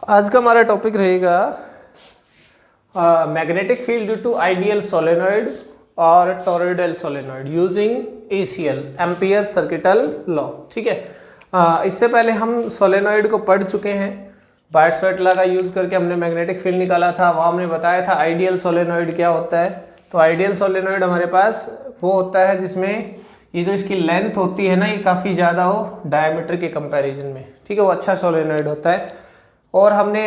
आज का हमारा टॉपिक रहेगा magnetic field due to ideal solenoid और toroidal solenoid using ACL ampere circuital law. ठीक है, इससे पहले हम सोलेनॉइड को पढ़ चुके हैं। बायट-सवार्ट लॉ का यूज़ करके हमने मैग्नेटिक फील्ड निकाला था। वहाँ हमने बताया था आइडियल सोलेनॉइड क्या होता है। तो आइडियल सोलेनॉइड हमारे पास वो होता है जिसमें ये जो इसकी लेंथ होती है ना, ये काफ़ी ज़्यादा हो डायमीटर के कंपैरिजन में। ठीक है, वो अच्छा सोलेनॉइड होता है। और हमने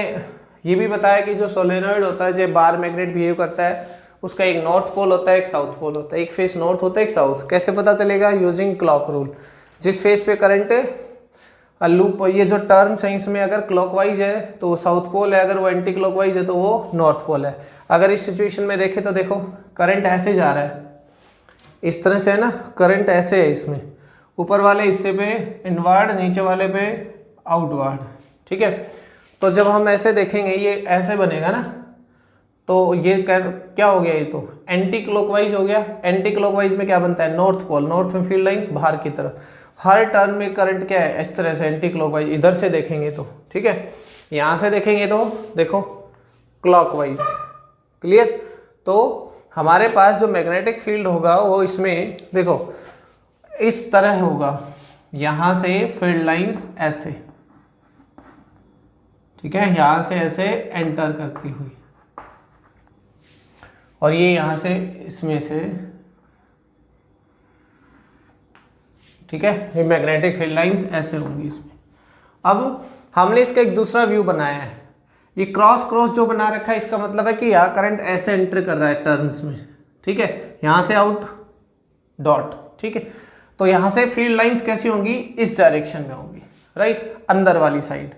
ये भी बताया कि जो सोलेनॉइड होता है जो बार मैग्नेट बिहेव करता है, उसका एक नॉर्थ पोल होता है, एक साउथ पोल होता है। एक फेस नॉर्थ होता है, एक साउथ। कैसे पता चलेगा? Using clock rule. जिस फेस पे करंट लूप, ये जो टर्न्स है इसमें अगर क्लॉकवाइज है तो वो साउथ पोल है, अगर वो एंटी क्लॉकवाइज है तो वो नॉर्थ पोल है। अगर इस सिचुएशन में देखें तो देखो करंट ऐसे जा रहा है, इस तरह से है ना, करंट ऐसे है, इसमें ऊपर वाले हिस्से पे इनवर्ड, नीचे वाले पे आउटवर्ड। ठीक है, तो जब हम ऐसे देखेंगे ये ऐसे बनेगा ना, तो ये क्या हो गया? ये तो एंटी क्लॉकवाइज हो गया। एंटी क्लॉकवाइज में क्या बनता है? North pole. नॉर्थ में फील्ड लाइंस बाहर की तरफ। हर टर्न में करंट क्या है? इस तरह से एंटी क्लॉकवाइज। इधर से देखेंगे तो ठीक है, यहाँ से देखेंगे तो देखो क्लॉकवाइज। क्लियर? तो हमारे पास जो मैग्नेटिक फील्ड होगा वो इसमें देखो इस तरह होगा, यहाँ से फील्ड लाइंस ऐसे, ठीक है, यहाँ से ऐसे एंटर करती हुई, और ये यहाँ से इसमें से, ठीक है, ये मैग्नेटिक फील्ड लाइंस ऐसे होंगी इसमें। अब हमने इसका एक दूसरा व्यू बनाया है। ये क्रॉस क्रॉस जो बना रखा है, इसका मतलब है कि यहाँ करंट ऐसे एंटर कर रहा है टर्न्स में। ठीक है, यहाँ से आउट डॉट। ठीक है, तो यहाँ से फील्ड लाइंस कैसी होंगी? इस डायरेक्शन में होंगी, राइट, अंदर वाली साइड।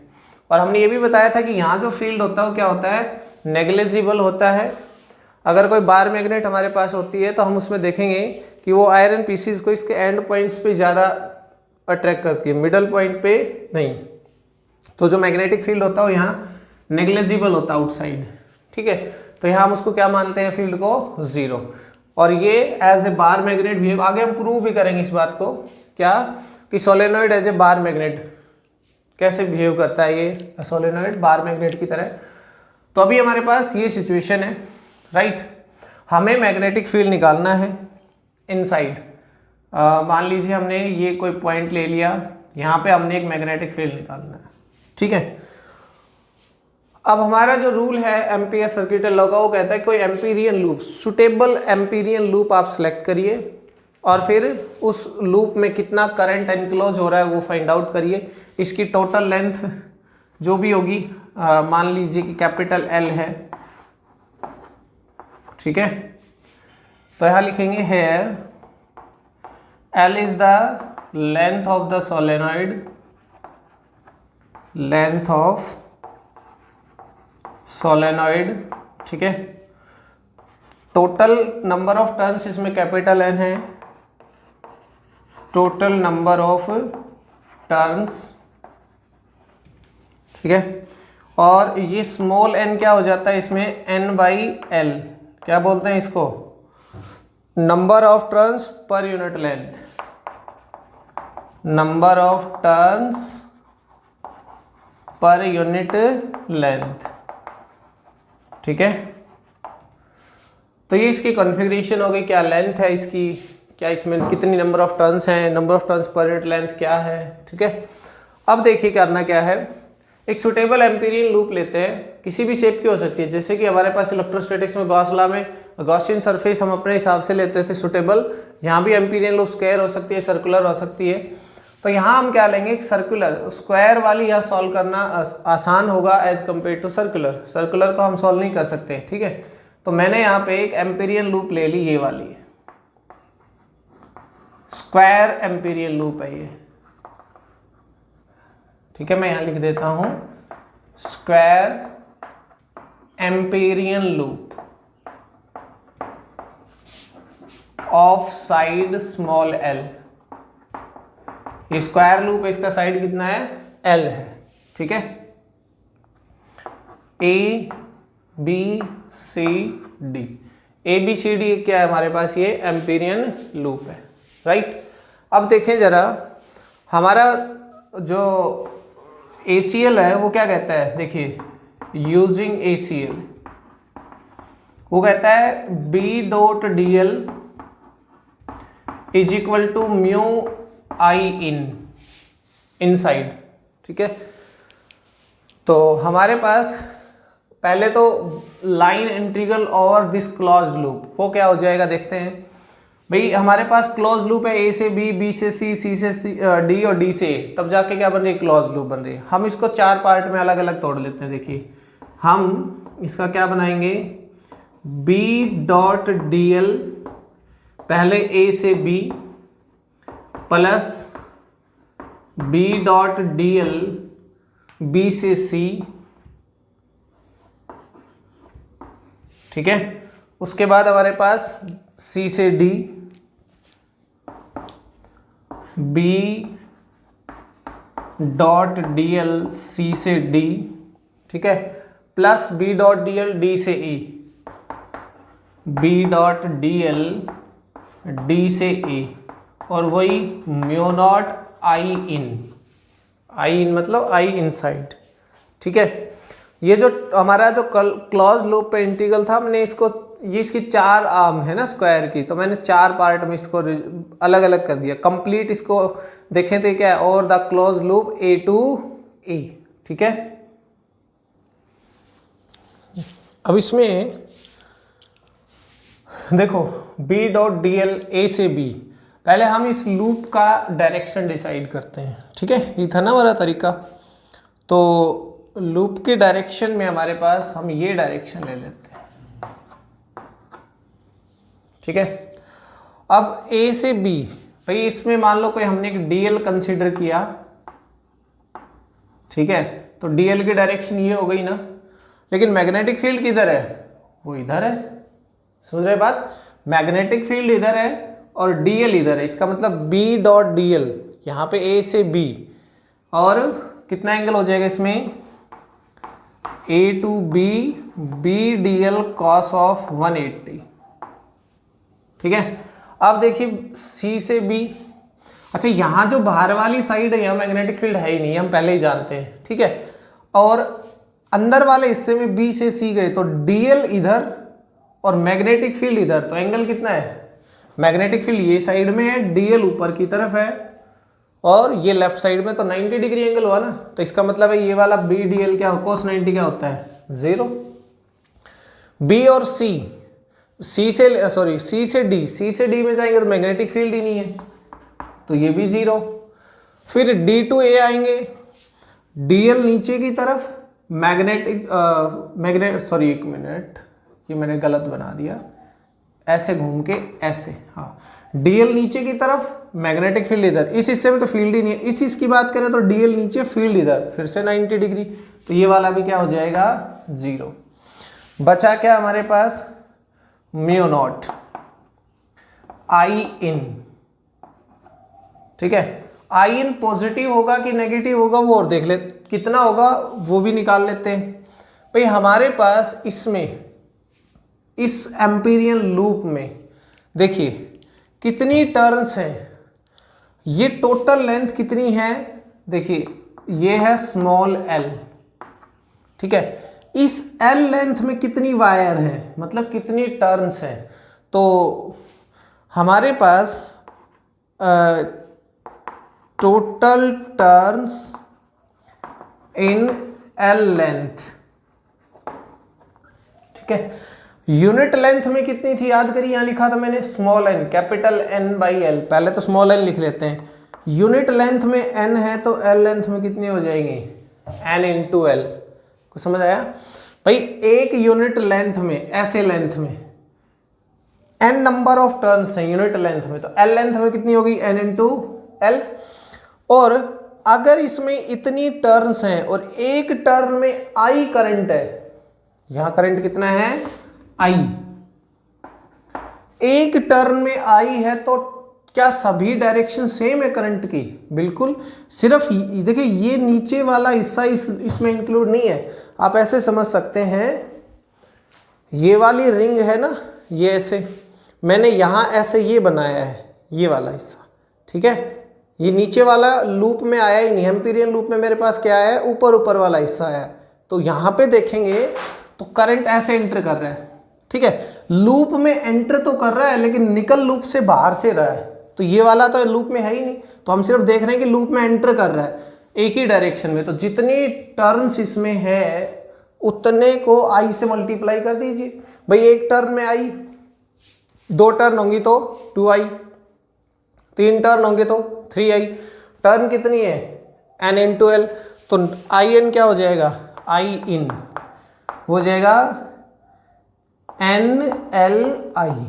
और हमने ये भी बताया था कि यहाँ जो फील्ड होता है वो क्या होता है? नेग्लिजिबल होता है। अगर कोई बार मैग्नेट हमारे पास होती है तो हम उसमें देखेंगे कि वो आयरन पीसीज को इसके एंड पॉइंट्स पे ज़्यादा अट्रैक्ट करती है, मिडल पॉइंट पे नहीं। तो जो मैग्नेटिक फील्ड होता है वो यहाँ नेग्लिजिबल होता है आउटसाइड। ठीक है, तो यहाँ हम उसको क्या मानते हैं? फील्ड को जीरो। और ये एज ए बार मैग्नेट भी, आगे हम प्रूव भी करेंगे इस बात को, क्या कि solenoid as a bar magnet कैसे बिहेव करता है, ये सोलेनॉइड बार मैग्नेट की तरह। तो अभी हमारे पास ये सिचुएशन है, राइट। हमें मैग्नेटिक फील्ड निकालना है इनसाइड। मान लीजिए हमने ये कोई पॉइंट ले लिया, यहाँ पे हमने एक मैग्नेटिक फील्ड निकालना है। ठीक है, अब हमारा जो रूल है एम्पियर सर्किटल लॉ का, वो कहता है कोई Amperian loop, suitable Amperian loop आप सेलेक्ट करिए और फिर उस लूप में कितना करंट एनक्लोज हो रहा है वो फाइंड आउट करिए। इसकी टोटल लेंथ जो भी होगी, मान लीजिए कि कैपिटल एल है। ठीक है, तो यहाँ लिखेंगे here L is the length of the solenoid, length of solenoid. ठीक है, टोटल नंबर ऑफ टर्न्स इसमें कैपिटल एन है, टोटल नंबर ऑफ टर्न्स। ठीक है, और ये स्मॉल एन क्या हो जाता है इसमें? N by L. क्या बोलते हैं इसको? Number of turns per unit length, number of turns per unit length. ठीक है, तो ये इसकी कॉन्फ़िगरेशन हो गई। क्या लेंथ है इसकी, क्या इसमें कितनी नंबर ऑफ टर्न्स हैं, number of turns per unit length क्या है। ठीक है, अब देखिए करना क्या है। एक सुटेबल एम्पीरियन लूप लेते हैं, किसी भी शेप की हो सकती है। जैसे कि हमारे पास इलेक्ट्रोस्टैटिक्स में गॉस लॉ में गॉसियन सरफेस हम अपने हिसाब से लेते थे सुटेबल। यहाँ भी एम्पीरियन लूप स्क्वायर हो सकती है, सर्कुलर हो सकती है। तो यहाँ हम क्या लेंगे? एक सर्कुलर। स्क्वायर वाली यहाँ सॉल्व करना आसान होगा as compare to circular. Circular को हम सॉल्व नहीं कर सकते। ठीक है, तो मैंने यहाँ पे एक एम्पीरियन लूप ले ली, ये वाली स्क्वायर एम्पीरियन लूप है ये। ठीक है, मैं यहाँ लिख देता हूँ square amperian loop of side small L. ये स्क्वायर लूप है, इसका साइड कितना है? एल है। ठीक है, A B C D, A B C D क्या है हमारे पास? ये एम्पीरियन लूप है, राइट। अब देखें जरा, हमारा जो ACL है वो क्या कहता है? देखिए यूजिंग ACL, वो कहता है B dot D L is equal to mu I inside. ठीक है, तो हमारे पास पहले तो line integral over this closed loop, वो क्या हो जाएगा देखते हैं। भाई हमारे पास क्लोज लूप है ए से बी, बी से सी, सी से डी और डी से ए, तब जाके क्या बन रही है, क्लोज लूप बन रही है। हम इसको 4 पार्ट में अलग अलग तोड़ लेते हैं। देखिए हम इसका क्या बनाएंगे, बी डॉट डी एल पहले ए से B plus B dot D L B से सी। ठीक है, उसके बाद हमारे पास सी से D, B dot D L C से डी, ठीक है, plus B dot D L D से E, B dot D L D से ई, और वही म्यू नॉट आई इन मतलब आई इनसाइड। ठीक है, ये जो हमारा जो क्लोज लूप पे इंटीग्रल था, हमने इसको, ये इसकी 4 आर्म है ना स्क्वायर की, तो मैंने 4 पार्ट में इसको अलग अलग कर दिया। कंप्लीट इसको देखें तो क्या है, और the close loop A to A. ठीक है, अब इसमें देखो B dot D L A से बी, पहले हम इस लूप का डायरेक्शन डिसाइड करते हैं। ठीक है, ये था ना हमारा तरीका। तो लूप के डायरेक्शन में हमारे पास हम ये डायरेक्शन ले लेते हैं। ठीक है, अब ए से बी, भाई इसमें मान लो कोई हमने एक डीएल कंसीडर किया। ठीक है, तो डीएल की डायरेक्शन ये हो गई ना, लेकिन मैग्नेटिक फील्ड किधर है, वो इधर है। समझ रहे बात, मैग्नेटिक फील्ड इधर है और डीएल इधर है। इसका मतलब बी डॉट डीएल यहाँ पे ए से बी, और कितना एंगल हो जाएगा इसमें, A to B, B D L cos of 180। ठीक है, अब देखिए सी से बी, अच्छा यहाँ जो बाहर वाली साइड है यहाँ मैग्नेटिक फील्ड है ही नहीं, हम पहले ही जानते हैं। ठीक है, और अंदर वाले हिस्से में बी से सी गए तो डीएल इधर और मैग्नेटिक फील्ड इधर, तो एंगल कितना है, मैग्नेटिक फील्ड ये साइड में है, डीएल ऊपर की तरफ है, और ये लेफ्ट साइड में, तो 90 डिग्री एंगल हुआ ना। तो इसका मतलब है ये वाला बी डी एल क्या, cos 90 क्या होता है, 0। बी और सी, सी से डी में जाएंगे तो मैग्नेटिक फील्ड ही नहीं है, तो ये भी 0। फिर डी टू ए आएंगे, डीएल नीचे की तरफ, एक मिनट, ये मैंने गलत बना दिया, ऐसे घूम के ऐसे, हाँ, डीएल नीचे की तरफ, मैग्नेटिक फील्ड इधर। इस हिस्से में तो फील्ड ही नहीं है। इस इसकी बात करें तो डीएल नीचे, फील्ड इधर, फिर से 90 डिग्री, तो ये वाला भी क्या हो जाएगा, 0। बचा क्या हमारे पास, म्यू नॉट आई इन। ठीक है, आई इन पॉजिटिव होगा कि नेगेटिव होगा वो और देख ले, कितना होगा वो भी निकाल लेते हैं। भाई हमारे पास इसमें, इस एम्पीरियन लूप में देखिए कितनी टर्न्स हैं, ये टोटल लेंथ कितनी है, देखिए ये है स्मॉल एल। ठीक है, इस एल लेंथ में कितनी वायर है, मतलब कितनी टर्न्स हैं, तो हमारे पास total turns in L length. ठीक है, यूनिट लेंथ में कितनी थी याद करिए, यहां लिखा था मैंने small N, capital N by L, पहले तो स्मॉल एन लिख लेते हैं। यूनिट लेंथ में एन है तो एल लेंथ में कितनी हो जाएंगी, एन इंटू एल। कुछ समझ आया भाई, एक यूनिट लेंथ में, ऐसे लेंथ में एन नंबर ऑफ टर्न्स हैं यूनिट लेंथ में, तो एल लेंथ में कितनी होगी, एन इंटू एल। और अगर इसमें इतनी टर्न्स हैं और एक टर्न में आई करंट है, यहां करंट कितना है, आई, एक टर्न में आई है, तो क्या सभी डायरेक्शन सेम है करंट की, बिल्कुल। सिर्फ देखिए ये नीचे वाला हिस्सा इसमें इंक्लूड नहीं है। आप ऐसे समझ सकते हैं, ये वाली रिंग है ना, ये ऐसे मैंने यहां ऐसे ये बनाया है, ये वाला हिस्सा। ठीक है, ये नीचे वाला लूप में आया ही नहीं, एम्पीरियन लूप में मेरे पास क्या है, ऊपर वाला हिस्सा है। तो यहाँ पे देखेंगे तो करंट ऐसे एंटर कर रहा है, ठीक है, लूप में एंटर तो कर रहा है लेकिन निकल लूप से बाहर से रहा है, तो ये वाला तो लूप में है ही नहीं, तो हम सिर्फ देख रहे हैं कि लूप में एंटर कर रहा है एक ही डायरेक्शन में, तो जितनी टर्न्स इसमें है उतने को आई से मल्टीप्लाई कर दीजिए। भाई एक टर्न में आई, 2 टर्न होंगी तो 2i, 3 टर्न होंगे तो 3i, टर्न कितनी है n इंटू एल, तो आई एन क्या हो जाएगा, आई इन हो जाएगा एन एल आई।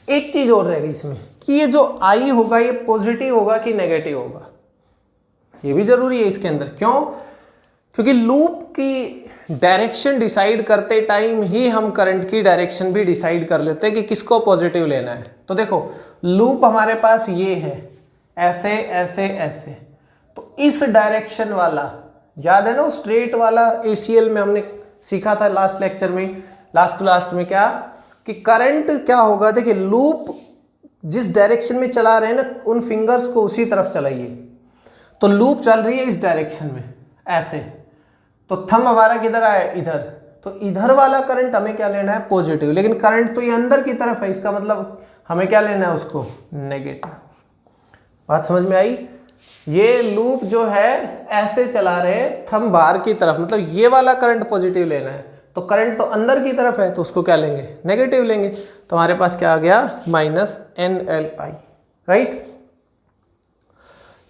एक चीज और रहेगी इसमें कि ये जो आई होगा ये पॉजिटिव होगा कि नेगेटिव होगा, ये भी जरूरी है इसके अंदर। क्यों? क्योंकि लूप की डायरेक्शन डिसाइड करते टाइम ही हम करंट की डायरेक्शन भी डिसाइड कर लेते हैं कि किसको पॉजिटिव लेना है। तो देखो लूप हमारे पास ये है, ऐसे ऐसे ऐसे, तो इस डायरेक्शन वाला याद है ना, स्ट्रेट वाला ACL में हमने सीखा था लास्ट लेक्चर में, लास्ट टू लास्ट में, क्या कि करंट क्या होगा, देखिए लूप जिस डायरेक्शन में चला रहे हैं ना उन फिंगर्स को उसी तरफ चलाइए, तो लूप चल रही है इस डायरेक्शन में ऐसे, तो थंब हमारा किधर आया, इधर, तो इधर वाला करंट हमें क्या लेना है, पॉजिटिव, लेकिन करंट तो ये अंदर की तरफ है, इसका मतलब हमें क्या लेना है उसको, नेगेटिव। बात समझ में आई? ये लूप जो है ऐसे चला रहे हैं थंब बाहर की तरफ, मतलब ये वाला करंट पॉजिटिव लेना है, तो करंट तो अंदर की तरफ है तो उसको क्या लेंगे, नेगेटिव लेंगे, तो हमारे पास क्या आ गया, माइनस NLI, राइट।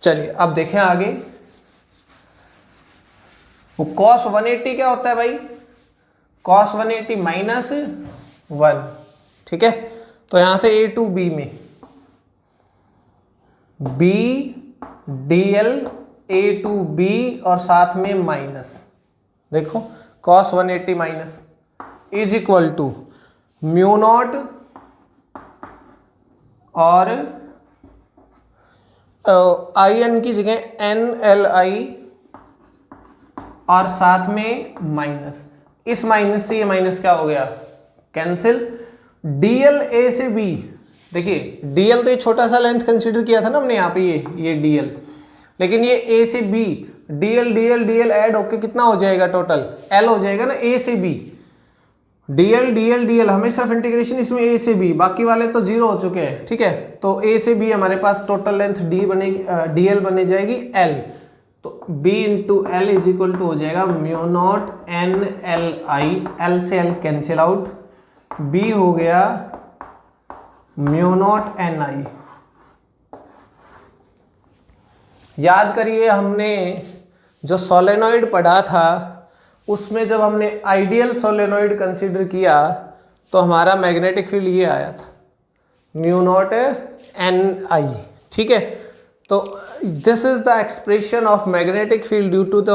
चलिए अब देखें आगे, वो cos 180 क्या होता है भाई, cos 180 माइनस 1, ठीक है, तो यहां से A टू B में B DL A to B और साथ में माइनस, देखो cos 180 minus is equal to mu naught और IN की जगह NLI और साथ में माइनस, इस माइनस से ये माइनस क्या हो गया, कैंसिल। DL A से B, देखिए DL तो ये छोटा सा लेंथ कंसीडर किया था ना हमने यहाँ पे, ये DL, लेकिन ये A से B, DL ऐड होके कितना हो जाएगा, टोटल L हो जाएगा ना, A से B, DL हमें सिर्फ इंटीग्रेशन इसमें A से B, बाकी वाले तो जीरो हो चुके हैं, ठीक है, तो A से B हमारे पास टोटल लेंथ D बनेगी, DL बने जाएगी L, तो B into L is equal to हो जाएगा म्यू नॉट NLI, L से L कैंसिल आउट, B हो गया म्यू नॉट NI। याद करिए हमने जो सोलेनॉइड पढ़ा था उसमें जब हमने आइडियल सोलेनॉइड कंसीडर किया तो हमारा मैग्नेटिक फील्ड ये आया था, म्यू नॉट NI, ठीक है। तो this is the expression of magnetic field due to the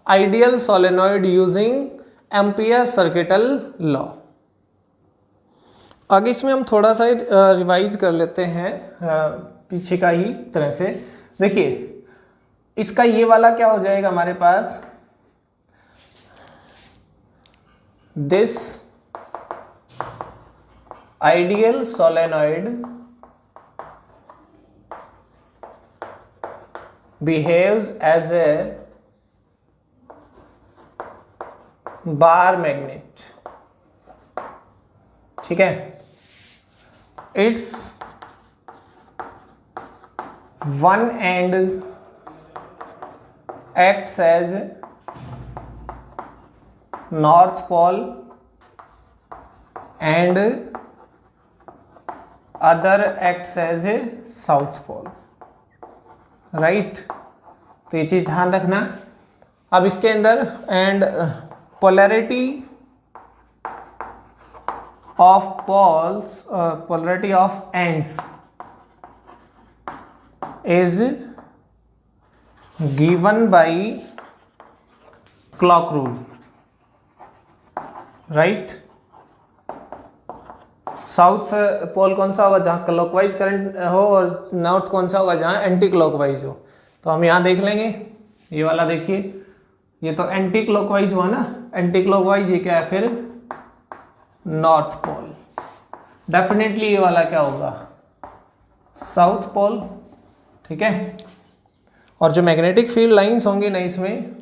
ideal solenoid using ampere circuital law. आगे इसमें हम थोड़ा सा रिवाइज कर लेते हैं पीछे का ही तरह से। देखिए इसका ये वाला क्या हो जाएगा हमारे पास, this ideal solenoid behaves as a bar magnet, ठीक है, its one end acts as north pole and other acts as a south pole, right. तो ये चीज ध्यान रखना। अब इसके अंदर end polarity of poles, polarity of ends is given by clock rule, right. South pole कौन सा होगा, जहाँ क्लॉकवाइज करंट हो, और नॉर्थ कौन सा होगा, जहाँ एंटी क्लॉकवाइज हो। तो हम यहाँ देख लेंगे, ये वाला देखिए, ये तो एंटी क्लॉकवाइज हुआ ना, एंटी क्लॉकवाइज ये क्या है फिर, नॉर्थ पोल। डेफिनेटली ये वाला क्या होगा, साउथ पोल, ठीक है। और जो मैग्नेटिक फील्ड लाइंस होंगी ना इसमें,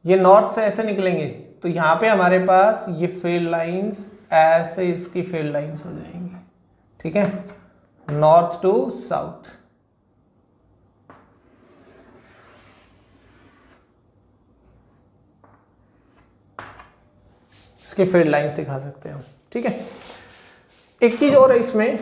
ये नॉर्थ से ऐसे निकलेंगे, तो यहाँ पे हमारे पास ये फील्ड लाइंस ऐसे इसकी फील्ड लाइंस हो जाएंगी, ठीक है, नॉर्थ टू साउथ। इसकी फील्ड लाइंस दिखा सकते हैं हम, ठीक है। एक चीज और है इसमें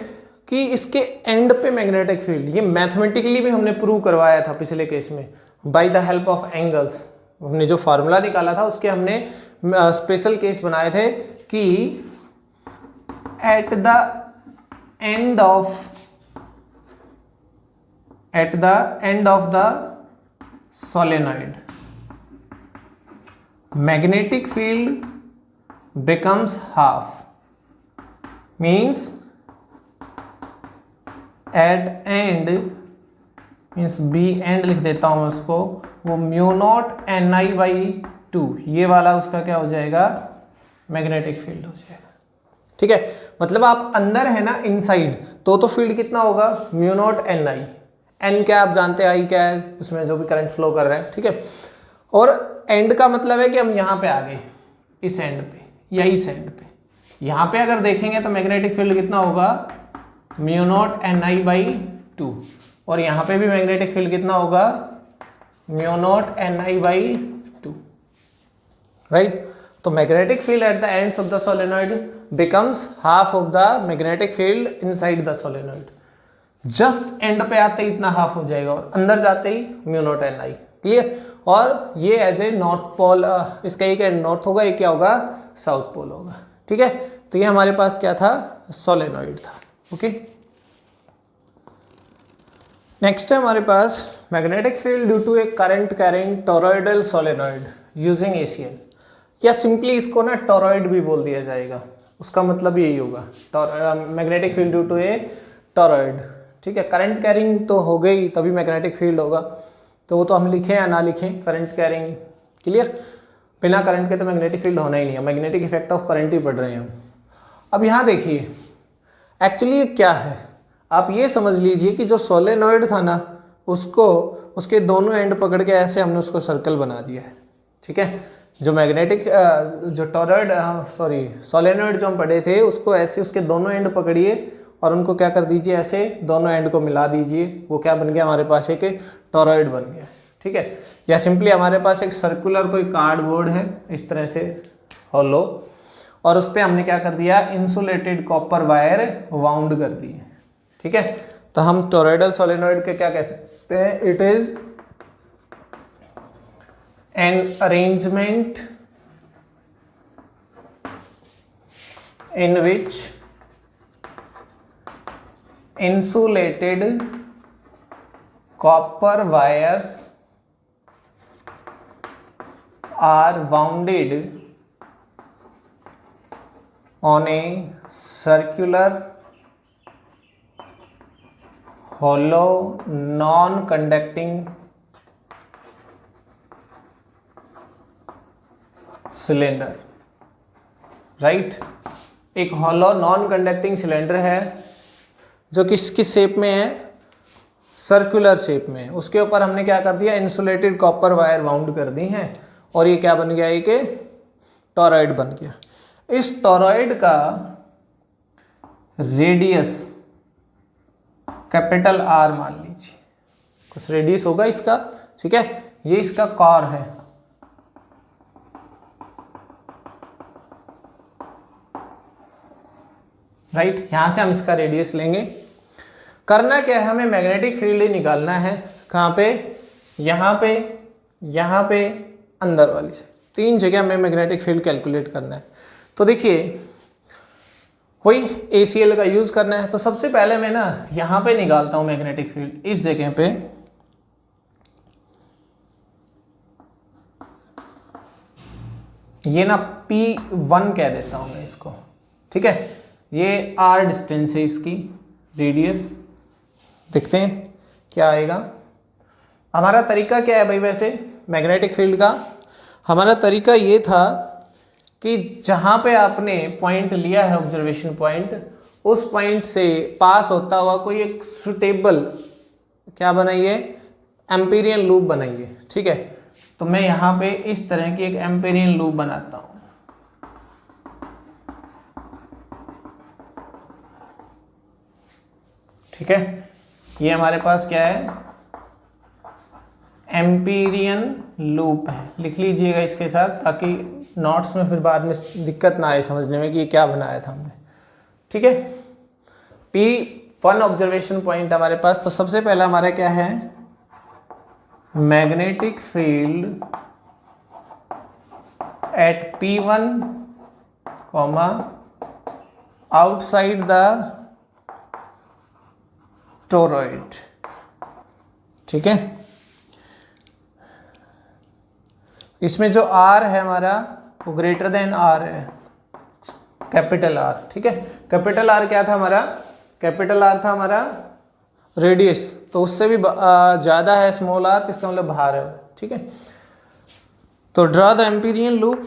कि इसके एंड पे मैग्नेटिक फील्ड, ये मैथमेटिकली भी हमने प्रूव करवाया था पिछले केस में by the help of angles. हमने जो फार्मूला निकाला था उसके हमने स्पेशल केस बनाए थे कि at the end of the solenoid magnetic field becomes half, means at end means b end लिख देता हूं मैं उसको, वो mu naught N I by 2, ये वाला उसका क्या हो जाएगा, मैग्नेटिक फील्ड हो जाएगा, ठीक है। मतलब आप अंदर है ना, इनसाइड, तो फील्ड कितना होगा, mu naught N I, N क्या आप जानते हैं, आई क्या है, उसमें जो भी करंट फ्लो कर रहा है, ठीक है। और एंड का मतलब है कि हम यहां पे आ गए, इस एंड पे या इस एंड पे। यहां पे अगर देखेंगे तो मैग्नेटिक फील्ड कितना होगा, mu naught N I by 2, और यहां पे भी मैग्नेटिक फील्ड कितना होगा, mu naught N I by 2, right. तो magnetic field at the ends of the solenoid becomes half of the magnetic field inside the solenoid. Just end पे आते ही इतना हाफ हो जाएगा और अंदर जाते ही mu naught N I, clear. और ये एज ए नॉर्थ पोल, इसका एक नॉर्थ होगा, एक क्या होगा, साउथ पोल होगा, ठीक है। तो ये हमारे पास क्या था, सोलेनॉइड था, ओके। नेक्स्ट है हमारे पास magnetic field due to a current carrying toroidal solenoid using ACL, या सिंपली इसको ना टोरॉइड भी बोल दिया जाएगा, उसका मतलब यही होगा, magnetic field due to a toroid, ठीक है। करंट कैरिंग तो हो गई तभी मैग्नेटिक फील्ड होगा, तो वो तो हम लिखें या ना लिखें, करंट कैरिंग, क्लियर। बिना करंट के तो मैग्नेटिक फील्ड होना ही नहीं है, मैग्नेटिक इफेक्ट ऑफ करंट ही पढ़ रहे हैं हम। अब यहाँ देखिए एक्चुअली क्या है, आप ये समझ लीजिए कि जो सोलेनॉइड था ना, उसको उसके दोनों एंड पकड़ के ऐसे हमने उसको सर्कल बना दिया है, ठीक है। जो मैग्नेटिक जो टोरॉइड सोलेनॉइड जो हम पढ़े थे, उसको ऐसे उसके दोनों एंड पकड़िए और उनको क्या कर दीजिए, ऐसे दोनों एंड को मिला दीजिए, वो क्या बन गया हमारे पास, एक टोरॉइड बन गया, ठीक है। या सिंपली हमारे पास एक सर्कुलर कोई कार्डबोर्ड है इस तरह से हॉलो, और उस पर हमने क्या कर दिया, इंसुलेटेड कॉपर वायर वाउंड कर दी है, ठीक है। तो हम टोरॉइडल सोलेनॉइड के क्या कह सकते हैं, it is an arrangement in which insulated copper wires are wounded on a circular hollow non-conducting cylinder, right. एक हॉलो नॉन कंडक्टिंग सिलेंडर है जो किस शेप में है, सर्कुलर शेप में, उसके ऊपर हमने क्या कर दिया, इंसुलेटेड कॉपर वायर वाउंड कर दी हैं, और ये क्या बन गया, एक टोरॉइड बन गया। इस टोरॉइड का रेडियस कैपिटल आर मान लीजिए, कुछ रेडियस होगा इसका, ठीक है। ये इसका कोर है, राइट। यहां से हम इसका रेडियस लेंगे। करना क्या है, हमें मैग्नेटिक फील्ड ही निकालना है, कहाँ पे, यहाँ पे, यहाँ पे, अंदर वाली साइड, 3 जगह हमें मैग्नेटिक फील्ड कैलकुलेट करना है। तो देखिए वही ACL का यूज करना है। तो सबसे पहले मैं ना यहाँ पे निकालता हूँ मैग्नेटिक फील्ड, इस जगह पे, ये ना P1 कह देता हूँ मैं इसको, ठीक है। ये R डिस्टेंस है इसकी, रेडियस, देखते हैं क्या आएगा। हमारा तरीका क्या है भाई, वैसे मैग्नेटिक फील्ड का हमारा तरीका ये था कि जहाँ पे आपने पॉइंट लिया है, ऑब्जर्वेशन पॉइंट, उस पॉइंट से पास होता हुआ कोई एक सुटेबल क्या बनाइए, एम्पीरियन लूप बनाइए। ठीक है, तो मैं यहाँ पे इस तरह की एक एम्पीरियन लूप बनाता हूँ। ठीक है, ये हमारे पास क्या है, एम्पीरियन लूप है। लिख लीजिएगा इसके साथ, ताकि नोट्स में फिर बाद में दिक्कत ना आए समझने में कि ये क्या बनाया था हमने। ठीक है, P1 ऑब्जर्वेशन पॉइंट हमारे पास। तो सबसे पहला हमारा क्या है, magnetic field eight P1 comma outside the toroid. ठीक है, इसमें जो R है हमारा वो ग्रेटर देन R है, कैपिटल R। ठीक है, कैपिटल R क्या था हमारा, कैपिटल R था हमारा रेडियस, तो उससे भी ज़्यादा है स्मॉल r, तो इसका मतलब बाहर है। ठीक है, तो draw the amperian loop,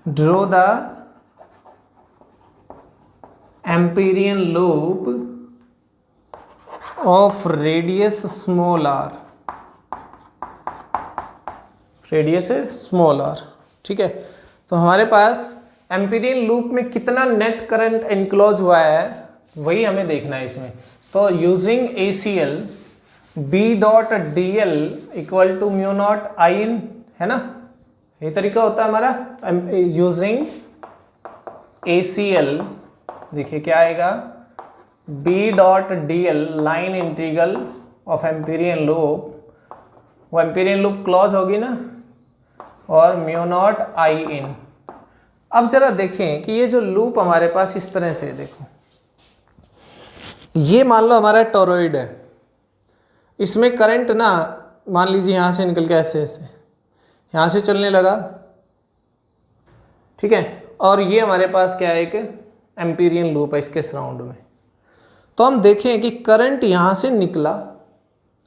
draw the amperian loop of radius small r, radius small r। ठीक है, तो हमारे पास एम्पीरियन लूप में कितना नेट करंट एनक्लोज हुआ है वही हमें देखना है इसमें। तो using ACL B dot DL equal to mu naught I in, है ना, ये तरीका होता है हमारा। यूजिंग ACL देखिए क्या आएगा, B dot DL line integral of Amperian loop, वो एम्पीरियन लूप क्लोज होगी ना, और म्यू नॉट I इन। अब जरा देखें कि ये जो लूप हमारे पास इस तरह से, देखो ये मान लो हमारा टोरॉइड है, इसमें करंट ना मान लीजिए यहाँ से निकल के ऐसे ऐसे यहाँ से चलने लगा। ठीक है, और ये हमारे पास क्या है, एक एम्पीरियन लूप है इसके सराउंड में। तो हम देखें कि करंट यहाँ से निकला,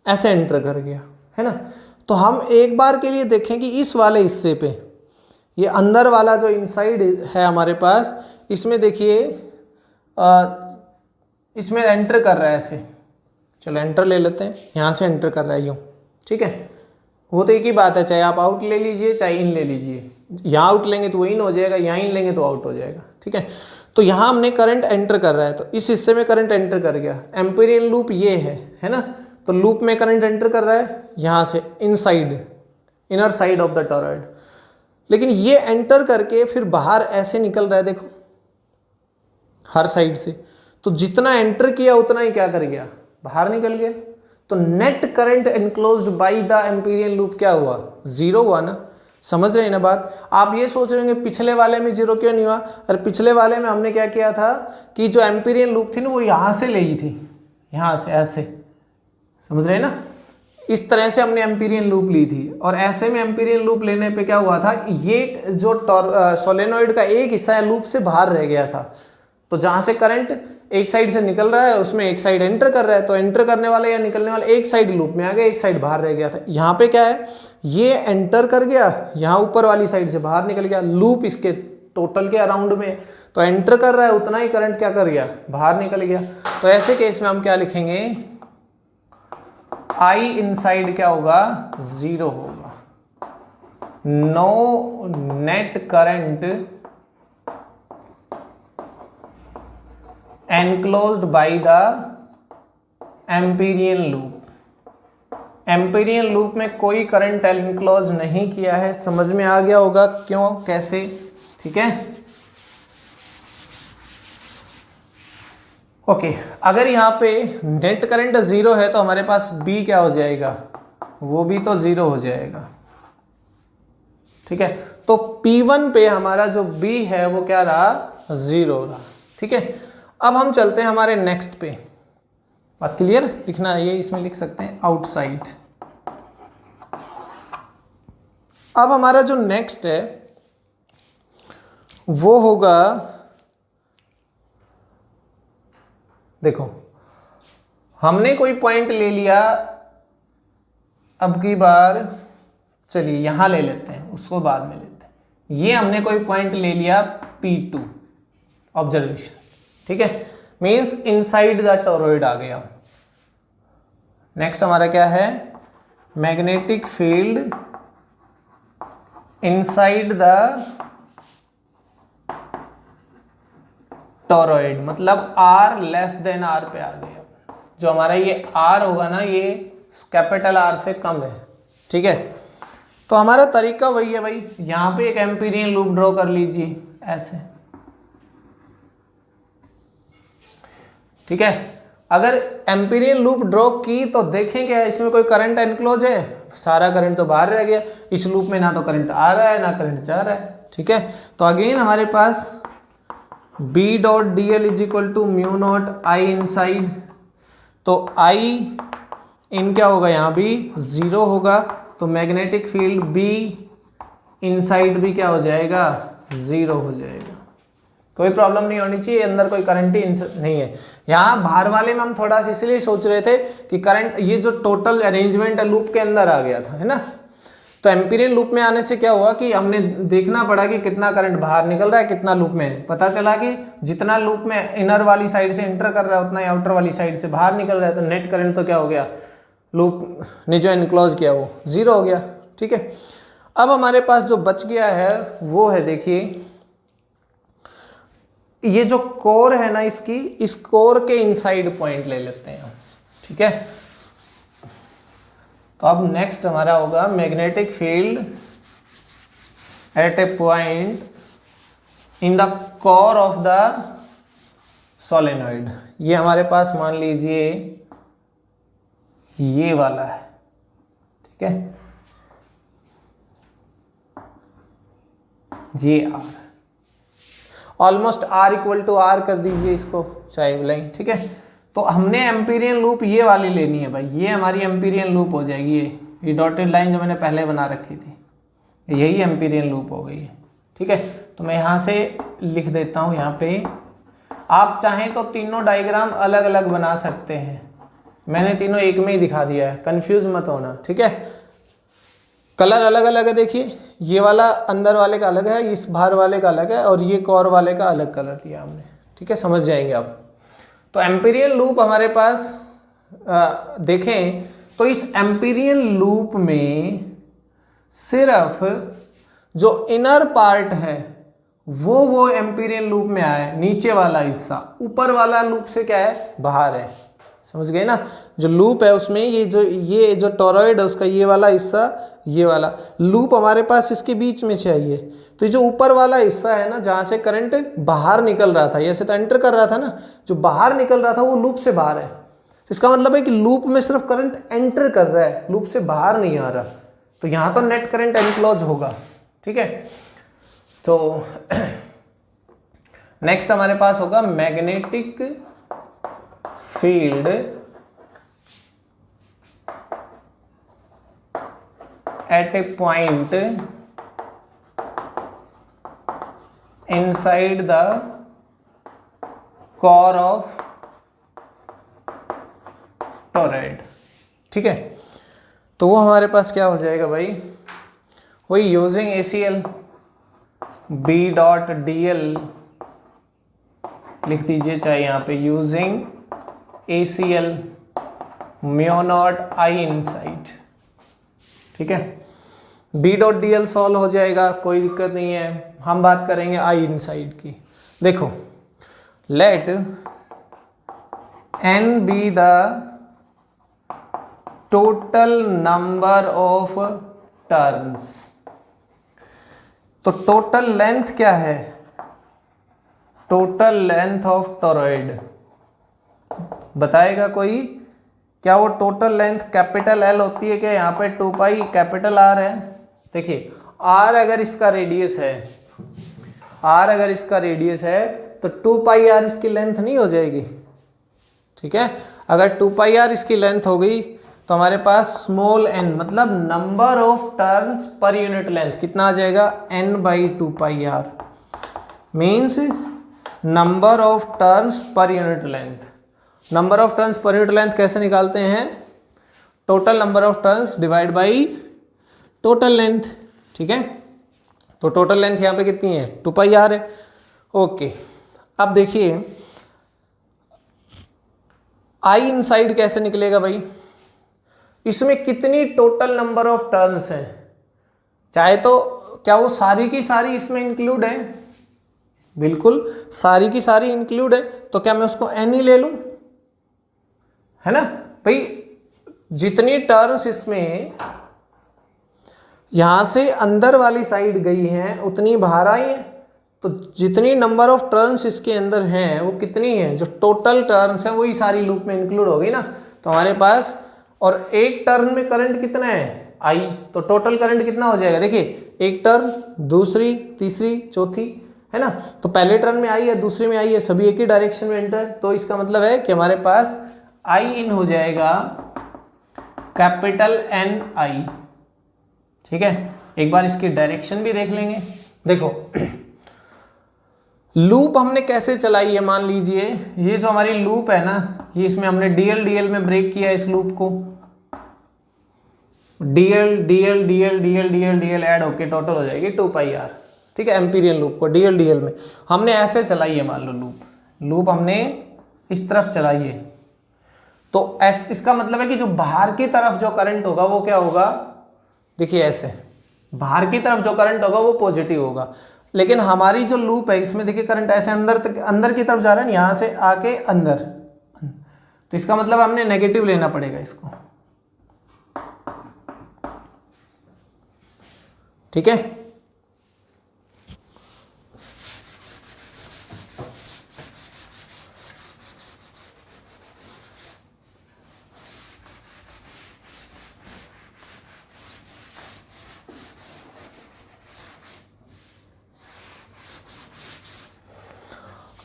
ऐसे एंटर कर गया, है ना। तो हम एक बार के लिए देखें कि इस वाले हिस्से पे, ये अंदर वाला जो इनसाइड है हमारे पास, इसमें देखिए इसमें एंटर कर रहा है ऐसे, चलो एंटर ले लेते हैं, यहाँ से एंटर कर रहा है यूँ। ठीक है, वो तो एक ही बात है, चाहे आप आउट ले लीजिए चाहे इन ले लीजिए, यहाँ आउट लेंगे तो वो इन हो जाएगा, यहाँ इन लेंगे तो आउट हो जाएगा। ठीक है, तो यहाँ हमने करंट एंटर कर रहा है, तो इस हिस्से में करंट एंटर कर गया। एम्पीरियन लूप ये है ना, तो लूप में करंट एंटर कर रहा है यहाँ से inside, inner side of the toroid, लेकिन ये एंटर करके फिर बाहर ऐसे निकल रहा है, देखो हर साइड से। तो जितना एंटर किया उतना ही क्या कर गया, बाहर निकल गया। तो net current enclosed by the amperian loop क्या हुआ, जीरो हुआ ना। समझ रहे हैं ना बात। आप ये सोच रहे होंगे पिछले वाले में जीरो क्यों नहीं हुआ, अरे पिछले वाले में हमने क्या किया था कि जो एम्पीरियन लूप थी ना वो यहाँ से ली थी, यहाँ से ऐसे, समझ रहे हैं ना, इस तरह से हमने एम्पीरियन लूप ली थी। और ऐसे में एम्पीरियन लूप लेने पे क्या हुआ था, ये जो सोलेनॉइड का एक हिस्सा है लूप से बाहर रह गया था। तो जहाँ से करंट एक साइड से निकल रहा है उसमें एक साइड एंटर कर रहा है, तो एंटर करने वाला या निकलने वाला एक साइड लूप में आ गया, एक साइड बाहर रह गया था। यहाँ पे क्या है, ये एंटर कर गया, यहाँ ऊपर वाली साइड से बाहर निकल गया, लूप इसके टोटल के अराउंड में, तो एंटर कर रहा है उतना ही करंट क्या कर गया, बाहर निकल गया। तो ऐसे केस में हम क्या लिखेंगे, I इनसाइड क्या होगा, जीरो होगा। No net current enclosed by the amperian loop. Amperian loop में कोई करंट एनक्लोज नहीं किया है। समझ में आ गया होगा क्यों, कैसे। ठीक है, ओके। अगर यहाँ पे नेट करंट जीरो है तो हमारे पास B क्या हो जाएगा, वो भी तो जीरो हो जाएगा। ठीक है, तो P1 पे हमारा जो B है वो क्या रहा, जीरो रहा। ठीक है, अब हम चलते हैं हमारे नेक्स्ट पे। बात क्लियर, लिखना है ये, इसमें लिख सकते हैं आउटसाइड। अब हमारा जो नेक्स्ट है वो होगा, देखो हमने कोई पॉइंट ले लिया, अब की बार चलिए यहां ले लेते हैं, उसको बाद में लेते हैं। ये हमने कोई पॉइंट ले लिया P2 ऑब्जर्वेशन। ठीक है, मीन्स इनसाइड द टोरॉइड आ गया। नेक्स्ट हमारा क्या है, magnetic field inside the toroid, मतलब R लेस देन R पे आ गया। जो हमारा ये R होगा ना, ये कैपिटल R से कम है, ठीक है। तो हमारा तरीका वही है भाई, यहाँ पे एक एम्पीरियन लूप ड्रॉ कर लीजिए ऐसे, ठीक है। अगर एम्पीरियन लूप ड्रॉ की तो देखें क्या इसमें कोई करंट एनक्लोज है, सारा करंट तो बाहर रह गया। इस लूप में ना तो करंट आ रहा है ना करंट जा रहा है, ठीक है। तो अगेन हमारे पास B dot D L is equal to mu naught I inside, तो आई इन क्या होगा, यहाँ भी 0 होगा, तो मैग्नेटिक फील्ड B इनसाइड भी क्या हो जाएगा, 0 हो जाएगा। कोई प्रॉब्लम नहीं होनी चाहिए, अंदर कोई करंट ही नहीं है। यहाँ बाहर वाले में हम थोड़ा सा इसलिए सोच रहे थे कि करंट, ये जो टोटल अरेंजमेंट है लूप के अंदर आ गया था, है ना। तो एम्पीरियन लूप में आने से क्या हुआ कि हमने देखना पड़ा कि कितना करंट बाहर निकल रहा है, कितना लूप में है। पता चला कि जितना लूप में इनर वाली साइड से एंटर कर रहा है उतना ही आउटर वाली साइड से बाहर निकल रहा है। तो नेट करंट तो क्या हो गया, लूप ने जो एनक्लोज किया वो 0 हो गया, ठीक है। अब हमारे पास जो बच गया है वो है, देखिए ये जो कोर है ना इसकी, इस कोर के इनसाइड पॉइंट ले लेते हैं, ठीक है। तो अब नेक्स्ट हमारा होगा magnetic field eight A point in the core of the solenoid. ये हमारे पास मान लीजिए ये वाला है, ठीक है, ये R, almost R equal to R कर दीजिए इसको, चाहे बोलेंगे, ठीक है। तो हमने एम्पीरियन लूप ये वाली लेनी है भाई, ये हमारी एम्पीरियन लूप हो जाएगी। ये डॉटेड लाइन जो मैंने पहले बना रखी थी, यही एम्पीरियन लूप हो गई है, ठीक है। तो मैं यहाँ से लिख देता हूँ, यहाँ पे आप चाहें तो तीनों डायग्राम अलग अलग बना सकते हैं, मैंने तीनों एक में ही दिखा दिया है, कंफ्यूज मत होना, ठीक है। कलर अलग अलग है, देखिए ये वाला अंदर वाले का अलग है, इस बाहर वाले का अलग है, और ये कोर वाले का अलग कलर लिया हमने, ठीक है, समझ जाएंगे आप। तो एम्पीरियन लूप हमारे पास देखें तो इस एम्पीरियन लूप में सिर्फ जो इनर पार्ट है वो एम्पीरियन लूप में आया, नीचे वाला हिस्सा, ऊपर वाला लूप से क्या है, बाहर है, समझ गए ना। जो लूप है उसमें ये जो टोरॉइड है उसका ये वाला हिस्सा, ये वाला लूप हमारे पास इसके बीच में से आई है। तो ये जो ऊपर वाला हिस्सा है ना, जहाँ से करंट बाहर निकल रहा था, ऐसे तो एंटर कर रहा था ना, जो बाहर निकल रहा था वो लूप से बाहर है। तो इसका मतलब है कि लूप में सिर्फ करंट एंटर कर रहा है, लूप से बाहर नहीं आ रहा। तो यहाँ तो नेट करंट एनक्लोज होगा, ठीक है। तो नेक्स्ट हमारे पास होगा magnetic field at a point inside the core of toroid, ठीक है। तो वो हमारे पास क्या हो जाएगा भाई, वही using ACL B dot DL लिख दीजिए, चाहे यहाँ पे using ACL mu naught I inside, ठीक है। B डॉट DL सॉल्व हो जाएगा, कोई दिक्कत नहीं है। हम बात करेंगे आई इनसाइड की। देखो, let n be the total number of turns. तो टोटल लेंथ क्या है, टोटल लेंथ ऑफ टोरॉइड बताएगा कोई, क्या वो टोटल लेंथ कैपिटल L होती है क्या, यहाँ पे 2 पाई कैपिटल R है। देखिए R अगर इसका रेडियस है, R अगर इसका रेडियस है तो 2 पाई R इसकी लेंथ नहीं हो जाएगी, ठीक है। अगर 2 पाई R इसकी लेंथ हो गई तो हमारे पास स्मॉल n मतलब number of turns per unit length कितना आ जाएगा, n by 2 pi R means number of turns per unit length. Number of turns per unit length कैसे निकालते हैं, total number of turns divide by total length, ठीक है। तो total length यहाँ पे कितनी है, 2 पाई R है, ओके। अब देखिए आई इनसाइड कैसे निकलेगा भाई, इसमें कितनी टोटल नंबर ऑफ टर्न्स हैं, चाहे तो क्या वो सारी की सारी इसमें इंक्लूड है, बिल्कुल सारी की सारी इंक्लूड है, तो क्या मैं उसको n ही ले लूं, है ना भाई। जितनी टर्न्स इसमें यहां से अंदर वाली साइड गई हैं उतनी बाहर आई है, तो जितनी नंबर ऑफ टर्न्स इसके अंदर हैं वो कितनी है, जो टोटल टर्न्स है वही सारी लूप में इंक्लूड हो गई ना। तो हमारे पास, और एक टर्न में करंट कितना है आई, तो टोटल करंट कितना हो जाएगा, देखिए एक टर्न, दूसरी, तीसरी, चौथी, है ना। तो पहले टर्न में आई है, दूसरे में आई है, सभी एक ही डायरेक्शन में एंटर, तो इसका मतलब है कि हमारे पास आई इन हो जाएगा कैपिटल एन आई। ठीक है, एक बार इसकी डायरेक्शन भी देख लेंगे। देखो लूप हमने कैसे चलाई है, मान लीजिए ये जो हमारी लूप है ना, ये इसमें हमने डीएल में ब्रेक किया इस लूप को, डीएल ऐड होके टोटल हो जाएगी 2πr। ठीक है, एम्पीरियन लूप को डीएल में हमने ऐसे चलाई है, मान लो लूप हमने इस तरफ चलाई है, तो इसका मतलब है कि जो बाहर की तरफ जो करंट होगा वो क्या होगा, देखिए ऐसे बाहर की तरफ जो करंट होगा वो पॉजिटिव होगा। लेकिन हमारी जो लूप है इसमें देखिए करंट ऐसे अंदर की तरफ जा रहा है, यहां से आके अंदर, तो इसका मतलब हमने नेगेटिव लेना पड़ेगा इसको। ठीक है,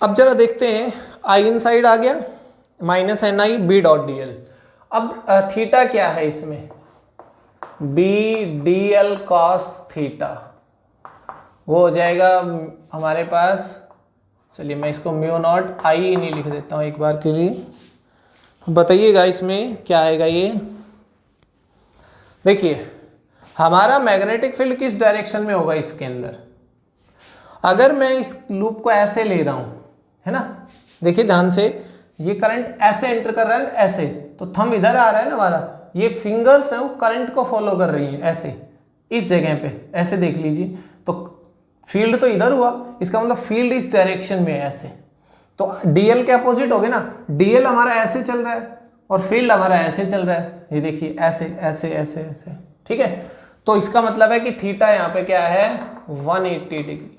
अब जरा देखते हैं, आई इन साइड आ गया minus N I B dot D L. अब थीटा क्या है इसमें, B D L cos theta, वो हो जाएगा हमारे पास, चलिए मैं इसको म्यू नॉट आई नहीं लिख देता हूँ एक बार के लिए, बताइएगा इसमें क्या आएगा। ये देखिए हमारा मैग्नेटिक फील्ड किस डायरेक्शन में होगा इसके अंदर, अगर मैं इस लूप को ऐसे ले रहा हूं, है ना, देखिए ध्यान से, ये करंट ऐसे एंटर कर रहा है ऐसे, तो थंब इधर आ रहा है ना हमारा, ये फिंगर्स है वो करंट को फॉलो कर रही है ऐसे, इस जगह पे ऐसे देख लीजिए, तो फील्ड तो इधर हुआ, इसका मतलब फील्ड इस डायरेक्शन में है ऐसे, तो डीएल के अपोजिट हो गए ना, डीएल हमारा ऐसे चल रहा है और फील्ड हमारा ऐसे चल रहा है, ये देखिए ऐसे ऐसे ऐसे ऐसे। ठीक है, तो इसका मतलब है कि थीटा यहाँ पे क्या है 180 डिग्री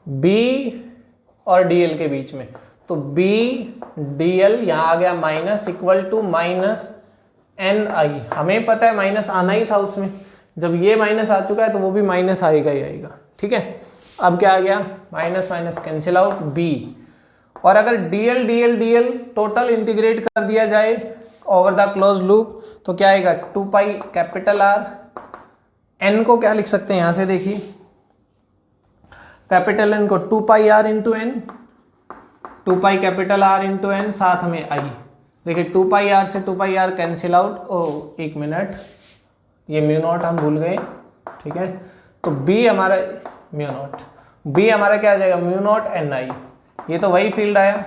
बी और डीएल के बीच में, तो बी डीएल यहाँ आ गया minus equal to minus N I, हमें पता है माइनस आना ही था उसमें, जब ये माइनस आ चुका है तो वो भी माइनस आएगा ही आएगा। ठीक है, अब क्या आ गया, minus minus cancel out B, और अगर DL DL DL total integrate कर दिया जाए ओवर द क्लोज लूप तो क्या आएगा 2π कैपिटल आर, एन को क्या लिख सकते हैं यहाँ से देखिए, कैपिटल एन को 2πr into N, 2π capital R into N, साथ में आई, देखिए 2πr से 2πr कैंसिल आउट, ओ एक मिनट ये म्यू नॉट हम भूल गए। ठीक है, तो बी हमारा म्यू नॉट, बी हमारा क्या आ जाएगा म्यू नॉट एन आई, ये तो वही फील्ड आया,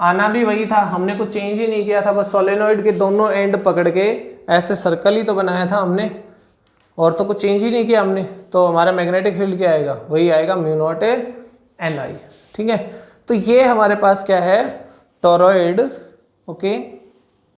आना भी वही था, हमने कुछ चेंज ही नहीं किया था, बस सोलेनोइड के दोनों एंड पकड़ के ऐसे सर्कल ही तो बनाया था हमने, और तो कुछ चेंज ही नहीं किया हमने, तो हमारा मैग्नेटिक फील्ड क्या आएगा, वही आएगा म्यू नॉट एन आई। ठीक है, तो ये हमारे पास क्या है टोरॉइड, ओके,